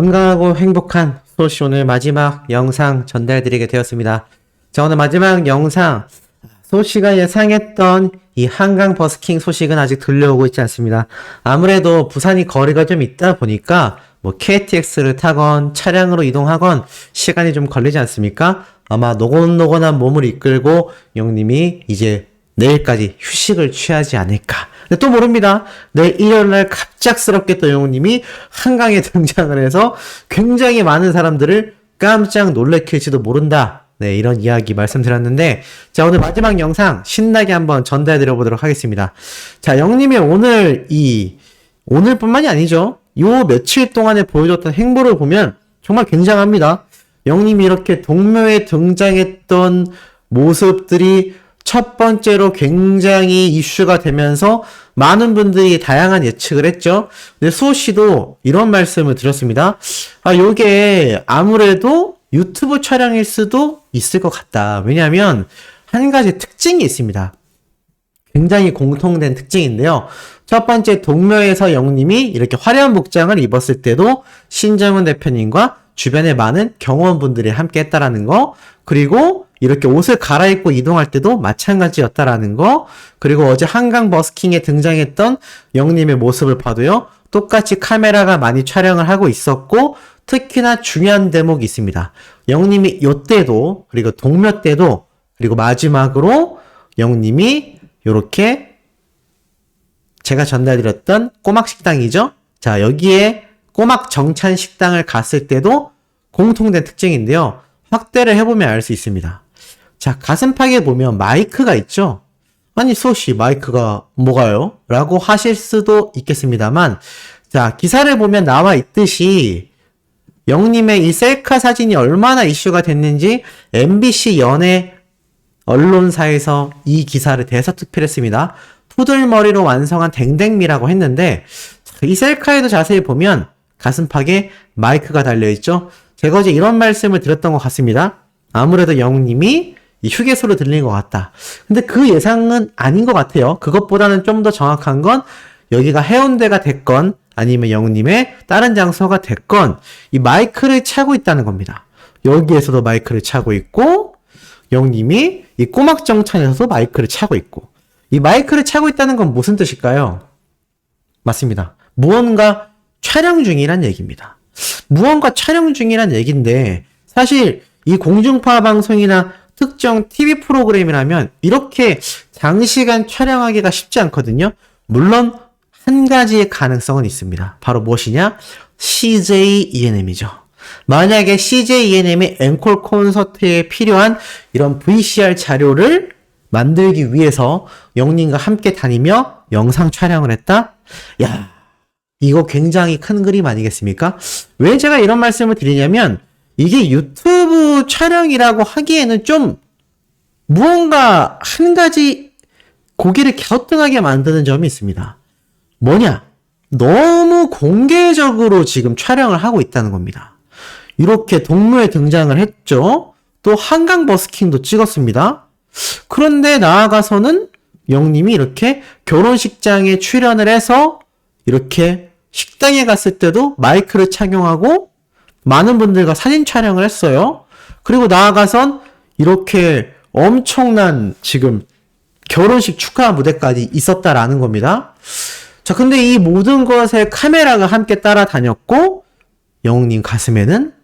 건강하고 행복한 소시 오늘 마지막 영상 전달드리게 되었습니다. 자, 오늘 마지막 영상 소시가 예상했던 이 한강 버스킹 소식은 아직 들려오고 있지 않습니다. 아무래도 부산이 거리가 좀 있다 보니까 뭐 KTX를 타건 차량으로 이동하건 시간이 좀 걸리지 않습니까? 아마 노곤노곤한 몸을 이끌고 영님이 이제 내일까지 휴식을 취하지 않을까. 근데 또 모릅니다. 내일 일요일날 갑작스럽게 또 영웅님이 한강에 등장을 해서 굉장히 많은 사람들을 깜짝 놀래킬지도 모른다. 네, 이런 이야기 말씀드렸는데, 자, 오늘 마지막 영상 신나게 한번 전달해드려 보도록 하겠습니다. 자, 영웅님이 오늘뿐만이 아니죠. 요 며칠 동안에 보여줬던 행보를 보면 정말 굉장합니다. 영웅님이 이렇게 동묘에 등장했던 모습들이 첫 번째로 굉장히 이슈가 되면서 많은 분들이 다양한 예측을 했죠. 근데 수호씨도 이런 말씀을 드렸습니다. 요게 아무래도 유튜브 촬영일 수도 있을 것 같다. 왜냐하면 한 가지 특징이 있습니다. 굉장히 공통된 특징인데요. 첫 번째, 동묘에서 영님이 이렇게 화려한 복장을 입었을 때도 신정은 대표님과 주변에 많은 경호원분들이 함께 했다라는 거, 그리고 이렇게 옷을 갈아입고 이동할 때도 마찬가지였다라는 거, 그리고 어제 한강 버스킹에 등장했던 영님의 모습을 봐도요, 똑같이 카메라가 많이 촬영을 하고 있었고, 특히나 중요한 대목이 있습니다. 영님이 요때도, 그리고 동묘 때도, 그리고 마지막으로 영님이 요렇게 제가 전달드렸던 꼬막 식당이죠. 자, 여기에 꼬막 정찬 식당을 갔을 때도 공통된 특징인데요. 확대를 해보면 알 수 있습니다. 자, 가슴팍에 보면 마이크가 있죠? 아니, 소시, 마이크가 뭐가요? 라고 하실 수도 있겠습니다만, 자, 기사를 보면 나와 있듯이, 영님의 이 셀카 사진이 얼마나 이슈가 됐는지, MBC 연예 언론사에서 이 기사를 대서특필했습니다. 푸들머리로 완성한 댕댕미라고 했는데, 이 셀카에도 자세히 보면, 가슴팍에 마이크가 달려있죠? 제가 어제 이런 말씀을 드렸던 것 같습니다. 아무래도 영님이 이 휴게소로 들린 것 같다. 근데 그 예상은 아닌 것 같아요. 그것보다는 좀 더 정확한 건 여기가 해운대가 됐건 아니면 영님의 다른 장소가 됐건 이 마이크를 차고 있다는 겁니다. 여기에서도 마이크를 차고 있고 영님이 이 꼬막정찬에서도 마이크를 차고 있고 이 마이크를 차고 있다는 건 무슨 뜻일까요? 맞습니다. 무언가 촬영 중이란 얘기입니다. 무언가 촬영 중이란 얘기인데 사실 이 공중파 방송이나 특정 TV 프로그램이라면 이렇게 장시간 촬영하기가 쉽지 않거든요. 물론 한 가지의 가능성은 있습니다. 바로 무엇이냐? CJ ENM이죠. 만약에 CJ ENM의 앵콜 콘서트에 필요한 이런 VCR 자료를 만들기 위해서 영님과 함께 다니며 영상 촬영을 했다? 야, 이거 굉장히 큰 그림 아니겠습니까? 왜 제가 이런 말씀을 드리냐면 이게 유튜브 촬영이라고 하기에는 좀 무언가 한 가지 고개를 갸우뚱하게 만드는 점이 있습니다. 뭐냐? 너무 공개적으로 지금 촬영을 하고 있다는 겁니다. 이렇게 동묘에 등장을 했죠. 또 한강 버스킹도 찍었습니다. 그런데 나아가서는 영님이 이렇게 결혼식장에 출연을 해서 이렇게 식당에 갔을 때도 마이크를 착용하고 많은 분들과 사진 촬영을 했어요. 그리고 나아가선 이렇게 엄청난 지금 결혼식 축하 무대까지 있었다라는 겁니다. 자, 근데 이 모든 것에 카메라가 함께 따라다녔고 영웅님 가슴에는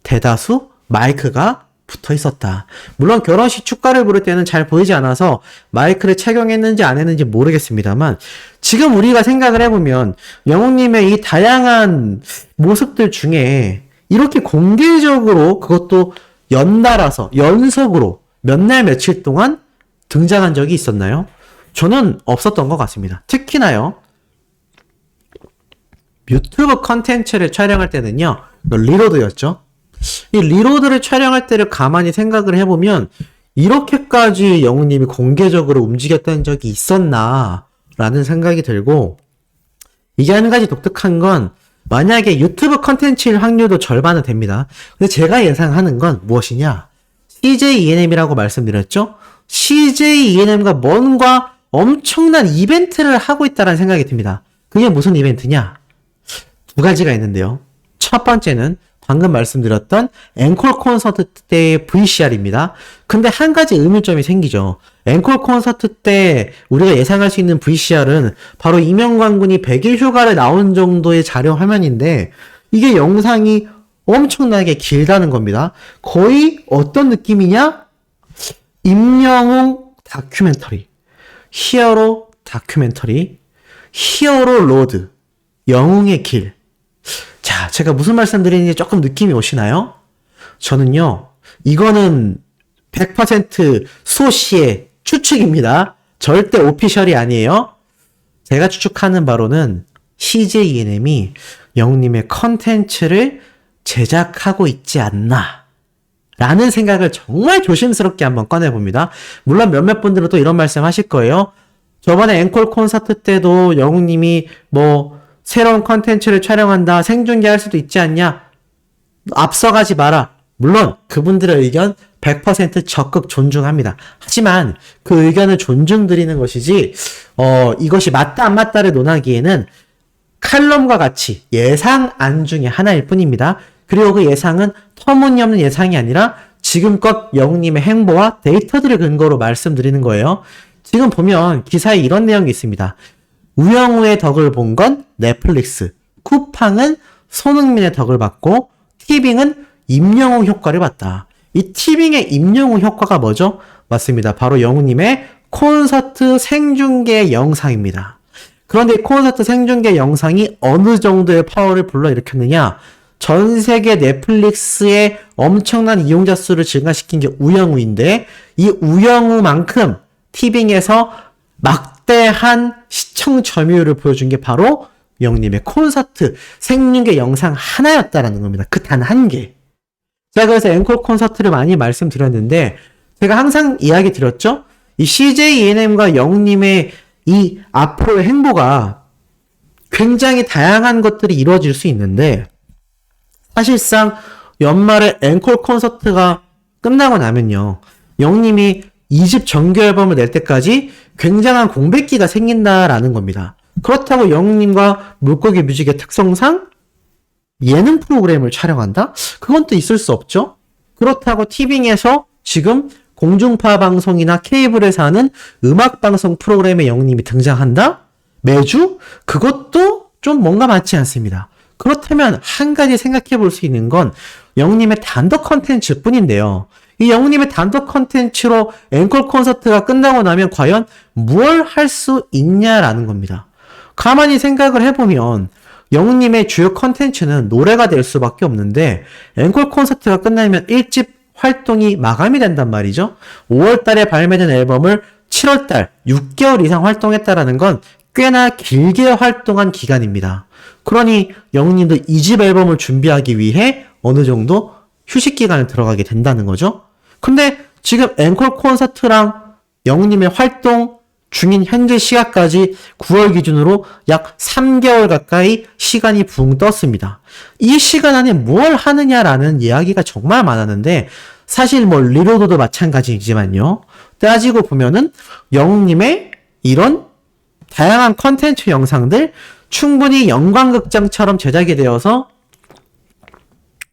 대다수 마이크가 붙어 있었다. 물론 결혼식 축가를 부를 때는 잘 보이지 않아서 마이크를 착용했는지 안 했는지 모르겠습니다만 지금 우리가 생각을 해보면 영웅님의 이 다양한 모습들 중에 이렇게 공개적으로 그것도 연달아서 연속으로 몇 날 며칠 동안 등장한 적이 있었나요? 저는 없었던 것 같습니다. 특히나요. 유튜브 컨텐츠를 촬영할 때는요. 리로드였죠. 이 리로드를 촬영할 때를 가만히 생각을 해보면 이렇게까지 영웅님이 공개적으로 움직였던 적이 있었나 라는 생각이 들고 이게 한 가지 독특한 건 만약에 유튜브 컨텐츠일 확률도 절반은 됩니다. 근데 제가 예상하는 건 무엇이냐? CJ ENM이라고 말씀드렸죠? CJ ENM과 뭔가 엄청난 이벤트를 하고 있다는 생각이 듭니다. 그게 무슨 이벤트냐? 두 가지가 있는데요. 첫 첫 번째는 방금 말씀드렸던 앵콜 콘서트 때의 VCR입니다. 근데 한 가지 의문점이 생기죠. 앵콜 콘서트 때 우리가 예상할 수 있는 VCR은 바로 이명관 군이 100일 휴가를 나온 정도의 자료 화면인데 이게 영상이 엄청나게 길다는 겁니다. 거의 어떤 느낌이냐? 임영웅 다큐멘터리, 히어로 다큐멘터리, 히어로 로드, 영웅의 길. 자, 제가 무슨 말씀 드리는지 조금 느낌이 오시나요? 저는요, 이거는 100% 소씨의 추측입니다. 절대 오피셜이 아니에요. 제가 추측하는 바로는 CJ ENM이 영웅님의 컨텐츠를 제작하고 있지 않나 라는 생각을 정말 조심스럽게 한번 꺼내봅니다. 물론 몇몇 분들은 또 이런 말씀 하실 거예요. 저번에 앵콜 콘서트 때도 영웅님이 뭐 새로운 컨텐츠를 촬영한다, 생중계할 수도 있지 않냐, 앞서가지 마라. 물론 그분들의 의견 100% 적극 존중합니다. 하지만 그 의견을 존중드리는 것이지 이것이 맞다 안 맞다를 논하기에는 칼럼과 같이 예상안 중에 하나일 뿐입니다. 그리고 그 예상은 터무니없는 예상이 아니라 지금껏 영웅님의 행보와 데이터들을 근거로 말씀드리는 거예요. 지금 보면 기사에 이런 내용이 있습니다. 우영우의 덕을 본 건 넷플릭스, 쿠팡은 손흥민의 덕을 봤고 티빙은 임영웅 효과를 봤다. 이 티빙의 임영웅 효과가 뭐죠? 맞습니다. 바로 영웅님의 콘서트 생중계 영상입니다. 그런데 이 콘서트 생중계 영상이 어느 정도의 파워를 불러일으켰느냐? 전 세계 넷플릭스의 엄청난 이용자 수를 증가시킨 게 우영우인데 이 우영우만큼 티빙에서 막대한 시청 점유율을 보여준 게 바로 영웅님의 콘서트 생중계 영상 하나였다라는 겁니다. 그 단 한 개. 제가 그래서 앵콜 콘서트를 많이 말씀드렸는데 제가 항상 이야기 드렸죠? 이 CJ ENM과 영웅님의 이 앞으로의 행보가 굉장히 다양한 것들이 이루어질 수 있는데 사실상 연말에 앵콜 콘서트가 끝나고 나면요. 영웅님이 2집 정규 앨범을 낼 때까지 굉장한 공백기가 생긴다라는 겁니다. 그렇다고 영웅님과 물고기 뮤직의 특성상 예능 프로그램을 촬영한다? 그건 또 있을 수 없죠. 그렇다고 티빙에서 지금 공중파 방송이나 케이블에서 하는 음악방송 프로그램에 영웅님이 등장한다? 매주? 그것도 좀 뭔가 맞지 않습니다. 그렇다면 한 가지 생각해 볼 수 있는 건 영웅님의 단독 컨텐츠 뿐인데요. 이 영웅님의 단독 컨텐츠로 앵콜 콘서트가 끝나고 나면 과연 뭘 할 수 있냐라는 겁니다. 가만히 생각을 해보면 영웅님의 주요 컨텐츠는 노래가 될 수밖에 없는데 앵콜 콘서트가 끝나면 1집 활동이 마감이 된단 말이죠. 5월달에 발매된 앨범을 7월달 6개월 이상 활동했다라는 건 꽤나 길게 활동한 기간입니다. 그러니 영웅님도 2집 앨범을 준비하기 위해 어느 정도 휴식 기간을 들어가게 된다는 거죠. 근데 지금 앵콜 콘서트랑 영웅님의 활동 중인 현재 시각까지 9월 기준으로 약 3개월 가까이 시간이 붕 떴습니다. 이 시간 안에 뭘 하느냐라는 이야기가 정말 많았는데 사실 뭐 리로드도 마찬가지이지만요. 따지고 보면은 영웅님의 이런 다양한 컨텐츠 영상들 충분히 영광극장처럼 제작이 되어서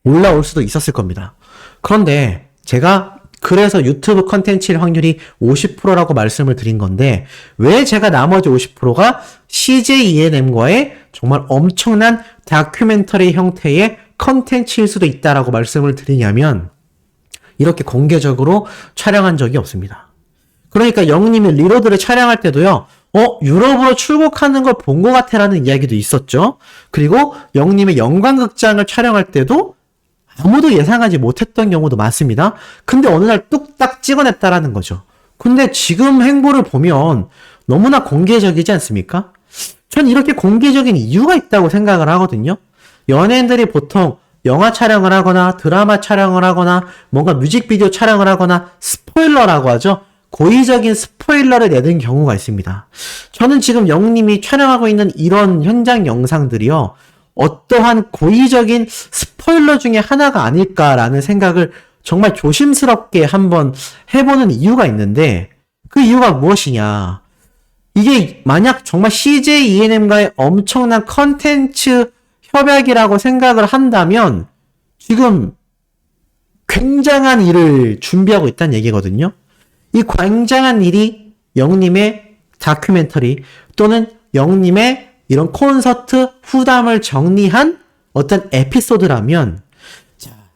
올라올 수도 있었을 겁니다. 그런데 제가 그래서 유튜브 컨텐츠의 확률이 50%라고 말씀을 드린 건데 왜 제가 나머지 50%가 CJ ENM과의 정말 엄청난 다큐멘터리 형태의 컨텐츠일 수도 있다라고 말씀을 드리냐면 이렇게 공개적으로 촬영한 적이 없습니다. 그러니까 영웅님이 리로드를 촬영할 때도요. 유럽으로 출국하는 걸 본 것 같아라는 이야기도 있었죠. 그리고 영웅님의 영광극장을 촬영할 때도 아무도 예상하지 못했던 경우도 많습니다. 근데 어느 날 뚝딱 찍어냈다라는 거죠. 근데 지금 행보를 보면 너무나 공개적이지 않습니까? 전 이렇게 공개적인 이유가 있다고 생각을 하거든요. 연예인들이 보통 영화 촬영을 하거나 드라마 촬영을 하거나 뭔가 뮤직비디오 촬영을 하거나 스포일러라고 하죠. 고의적인 스포일러를 내는 경우가 있습니다. 저는 지금 영웅님이 촬영하고 있는 이런 현장 영상들이요. 어떠한 고의적인 스포일러 중에 하나가 아닐까라는 생각을 정말 조심스럽게 한번 해보는 이유가 있는데 그 이유가 무엇이냐. 이게 만약 정말 CJ ENM과의 엄청난 컨텐츠 협약이라고 생각을 한다면 지금 굉장한 일을 준비하고 있다는 얘기거든요. 이 굉장한 일이 영님의 다큐멘터리 또는 영님의 이런 콘서트 후담을 정리한 어떤 에피소드라면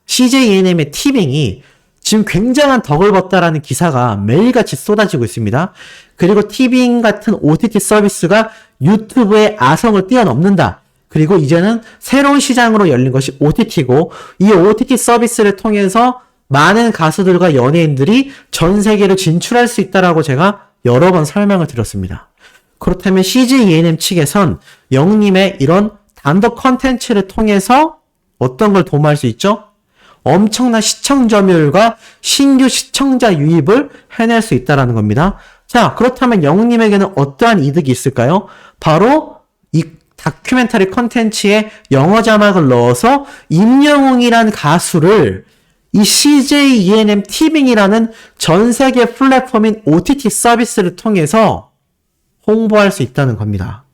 CJ ENM의 티빙이 지금 굉장한 덕을 봤다라는 기사가 매일같이 쏟아지고 있습니다. 그리고 티빙 같은 OTT 서비스가 유튜브의 아성을 뛰어넘는다. 그리고 이제는 새로운 시장으로 열린 것이 OTT고 이 OTT 서비스를 통해서 많은 가수들과 연예인들이 전 세계로 진출할 수 있다라고 제가 여러 번 설명을 드렸습니다. 그렇다면 CJ ENM 측에선 영님의 이런 단독 컨텐츠를 통해서 어떤 걸 도모할 수 있죠? 엄청난 시청 점유율과 신규 시청자 유입을 해낼 수 있다는 겁니다. 자, 그렇다면 영님에게는 어떠한 이득이 있을까요? 바로 이 다큐멘터리 컨텐츠에 영어 자막을 넣어서 임영웅이란 가수를 이 CJ ENM 티빙이라는 전 세계 플랫폼인 OTT 서비스를 통해서 홍보할 수 있다는 겁니다.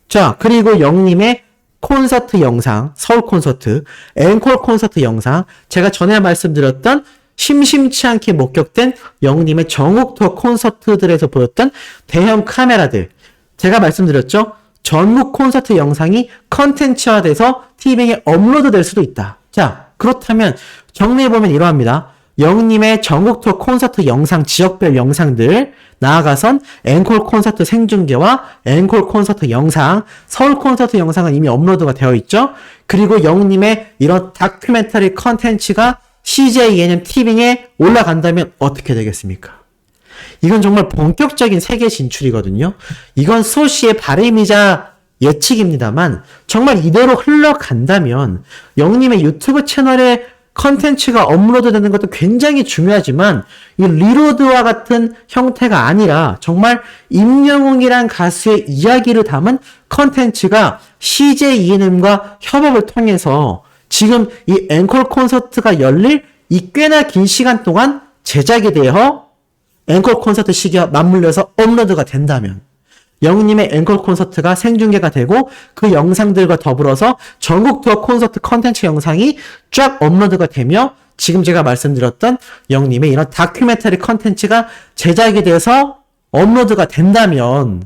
자, 그리고 영님의 콘서트 영상, 서울 콘서트, 앵콜 콘서트 영상, 제가 전에 말씀드렸던 심심치 않게 목격된 영님의 전국 투어 콘서트들에서 보였던 대형 카메라들, 제가 말씀드렸죠? 전국 콘서트 영상이 컨텐츠화돼서 티빙에 업로드될 수도 있다. 자, 그렇다면 정리해보면 이러합니다. 영님의 전국 투어 콘서트 영상, 지역별 영상들, 나아가선 앵콜 콘서트 생중계와 앵콜 콘서트 영상, 서울 콘서트 영상은 이미 업로드가 되어 있죠. 그리고 영님의 이런 다큐멘터리 컨텐츠가 CJ ENM 티빙에 올라간다면 어떻게 되겠습니까? 이건 정말 본격적인 세계 진출이거든요. 이건 소시의 바람이자 예측입니다만 정말 이대로 흘러간다면 영님의 유튜브 채널에 컨텐츠가 업로드되는 것도 굉장히 중요하지만 이 리로드와 같은 형태가 아니라 정말 임영웅이란 가수의 이야기를 담은 컨텐츠가 CJ ENM과 협업을 통해서 지금 이 앵콜 콘서트가 열릴 이 꽤나 긴 시간 동안 제작이 되어 앵콜 콘서트 시기와 맞물려서 업로드가 된다면 영님의 앵콜 콘서트가 생중계가 되고 그 영상들과 더불어서 전국 투어 콘서트 컨텐츠 영상이 쫙 업로드가 되며 지금 제가 말씀드렸던 영님의 이런 다큐멘터리 컨텐츠가 제작이 돼서 업로드가 된다면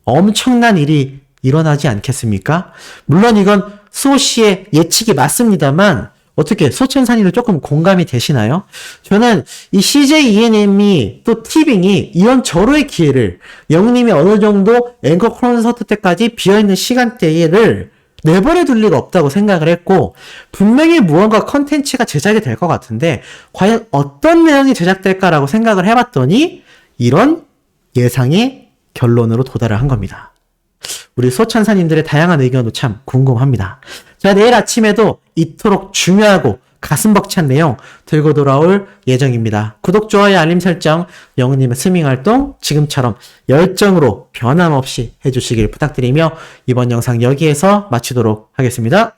엄청난 일이 일어나지 않겠습니까? 물론 이건 수호씨의 예측이 맞습니다만 어떻게 소천산이도 조금 공감이 되시나요? 저는 이 CJ ENM이 또 티빙이 이런 절호의 기회를 영님이 어느 정도 앵커 콘서트 때까지 비어있는 시간대를 내버려 둘 리가 없다고 생각을 했고 분명히 무언가 컨텐츠가 제작이 될 것 같은데 과연 어떤 내용이 제작될까라고 생각을 해봤더니 이런 예상의 결론으로 도달을 한 겁니다. 우리 소천사님들의 다양한 의견도 참 궁금합니다. 자, 내일 아침에도 이토록 중요하고 가슴 벅찬 내용 들고 돌아올 예정입니다. 구독, 좋아요, 알림 설정, 영웅님의 스밍 활동 지금처럼 열정으로 변함없이 해주시길 부탁드리며 이번 영상 여기에서 마치도록 하겠습니다.